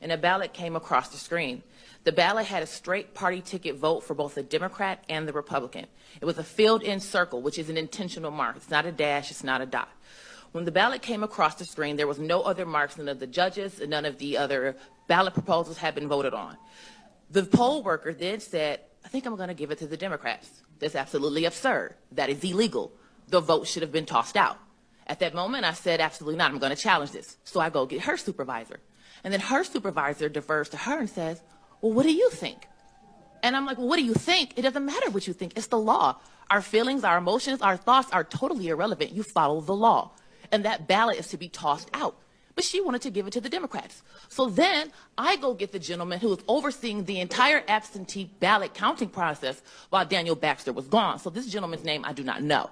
and a ballot came across the screen. The ballot had a straight party ticket vote for both the Democrat and the Republican. It was a filled-in circle, which is an intentional mark. It's not a dash, it's not a dot. When the ballot came across the screen, there was no other marks. None of the judges and none of the other ballot proposals had been voted on. The poll worker then said, I think I'm going to give it to the Democrats. That's absolutely absurd. That is illegal. The vote should have been tossed out. At that moment, I said, absolutely not. I'm going to challenge this. So I go get her supervisor. And then her supervisor defers to her and says, well, what do you think? And I'm like, well, what do you think? It doesn't matter what you think. It's the law. Our feelings, our emotions, our thoughts are totally irrelevant. You follow the law. And that ballot is to be tossed out. But she wanted to give it to the Democrats. So then I go get the gentleman who was overseeing the entire absentee ballot counting process while Daniel Baxter was gone. So this gentleman's name I do not know.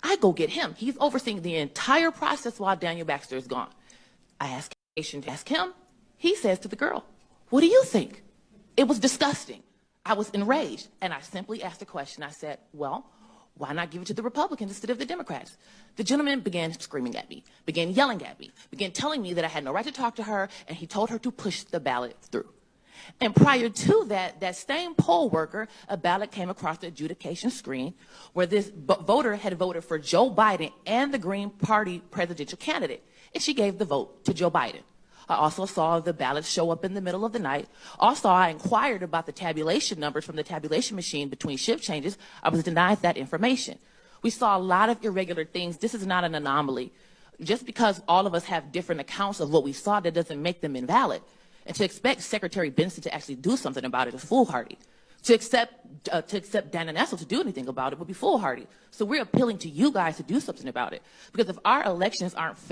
I go get him. He's overseeing the entire process while Daniel Baxter is gone. I ask him. He says to the girl, what do you think? It was disgusting. I was enraged. And I simply asked a question. I said, well, why not give it to the Republicans instead of the Democrats? The gentleman began screaming at me, began yelling at me, began telling me that I had no right to talk to her, and he told her to push the ballot through. And prior to that, that same poll worker, a ballot came across the adjudication screen where this voter had voted for Joe Biden and the Green Party presidential candidate, and she gave the vote to Joe Biden. I also saw the ballots show up in the middle of the night. Also, I inquired about the tabulation numbers from the tabulation machine between shift changes. I was denied that information. We saw a lot of irregular things. This is not an anomaly. Just because all of us have different accounts of what we saw, that doesn't make them invalid. And to expect Secretary Benson to actually do something about it is foolhardy. To accept Dana Nessel to do anything about it would be foolhardy. So we're appealing to you guys to do something about it. Because if our elections aren't fair,